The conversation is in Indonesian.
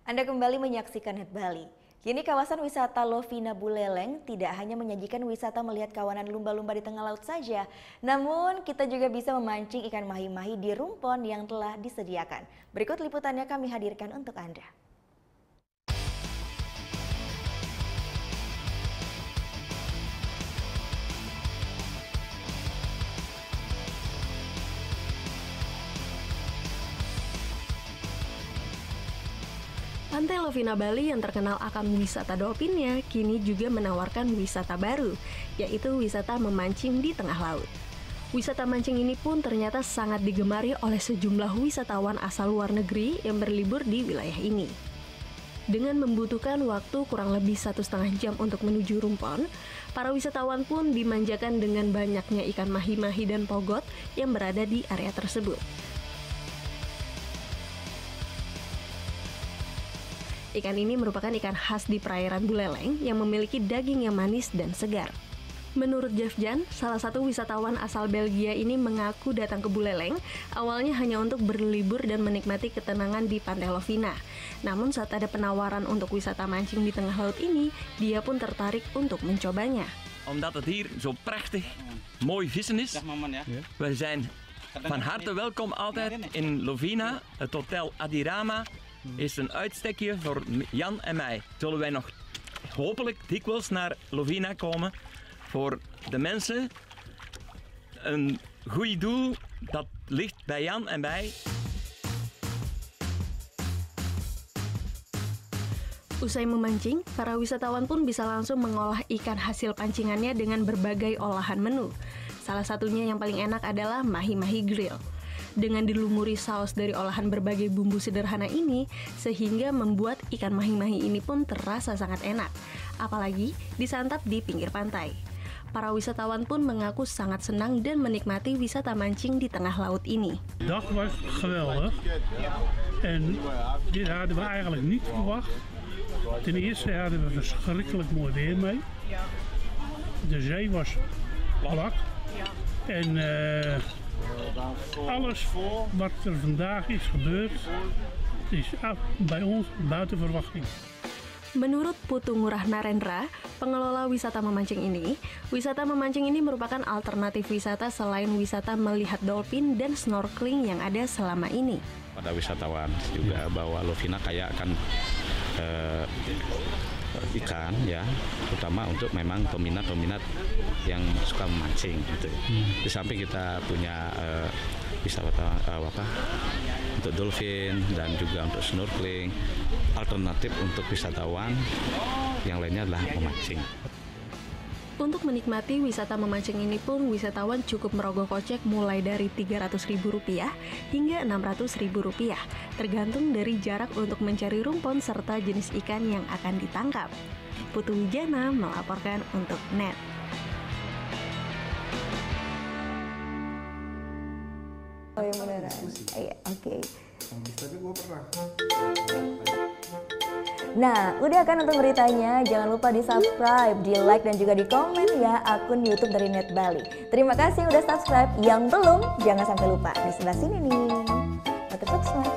Anda kembali menyaksikan Net Bali. Kini kawasan wisata Lovina Buleleng tidak hanya menyajikan wisata melihat kawanan lumba-lumba di tengah laut saja, namun kita juga bisa memancing ikan mahi-mahi di rumpon yang telah disediakan. Berikut liputannya kami hadirkan untuk Anda. Pantai Lovina Bali yang terkenal akan wisata dolphinnya kini juga menawarkan wisata baru, yaitu wisata memancing di tengah laut. Wisata mancing ini pun ternyata sangat digemari oleh sejumlah wisatawan asal luar negeri yang berlibur di wilayah ini. Dengan membutuhkan waktu kurang lebih 1,5 jam untuk menuju rumpon, para wisatawan pun dimanjakan dengan banyaknya ikan mahi-mahi dan pogot yang berada di area tersebut. Ikan ini merupakan ikan khas di perairan Buleleng yang memiliki daging yang manis dan segar. Menurut Jeff Jan, salah satu wisatawan asal Belgia ini mengaku datang ke Buleleng awalnya hanya untuk berlibur dan menikmati ketenangan di Pantai Lovina. Namun saat ada penawaran untuk wisata mancing di tengah laut ini, dia pun tertarik untuk mencobanya. Omdat het hier zo prachtig mooi vissen is. We zijn van harte welkom altijd in Lovina. Het Hotel Adirama is een uitstekje voor Jan en mij. Zullen wij nog hopelijk dikwijls naar Lovina komen voor de mensen. Een goed doel dat ligt bij Jan en mij. Usai memancing, para wisatawan pun bisa langsung mengolah ikan hasil pancingannya dengan berbagai olahan menu. Salah satunya yang paling enak adalah mahi-mahi grill. Dengan dilumuri saus dari olahan berbagai bumbu sederhana ini, sehingga membuat ikan mahi-mahi ini pun terasa sangat enak, apalagi disantap di pinggir pantai. Para wisatawan pun mengaku sangat senang dan menikmati wisata mancing di tengah laut ini. De dag was geweldig en dit hadden we eigenlijk niet verwacht. Ten eerste hadden we verschrikkelijk mooi weer mee. De zee was vlak en alles wat er vandaag is gebeurd, is bij ons buiten verwachting. Menurut Putu Ngurah Narendra, pengelola wisata memancing ini merupakan alternatif wisata selain wisata melihat dolphin dan snorkeling yang ada selama ini. Pada wisatawan juga bahwa Lovina kaya akan ikan ya, terutama untuk memang peminat-peminat yang suka memancing gitu. Di samping kita punya wisata untuk dolphin dan juga untuk snorkeling, alternatif untuk wisatawan yang lainnya adalah memancing. Untuk menikmati wisata memancing ini pun wisatawan cukup merogoh kocek mulai dari Rp300.000 hingga Rp600.000, tergantung dari jarak untuk mencari rumpon serta jenis ikan yang akan ditangkap. Putu Wijana melaporkan untuk NET. Oh yang beneran? Iya, oke. Tapi gue pernah. Nah, udah kan untuk beritanya? Jangan lupa di subscribe, di like, dan juga di komen ya akun YouTube dari Net Bali. Terima kasih udah subscribe. Yang belum, jangan sampai lupa. Di sebelah sini nih. Notif subscribe.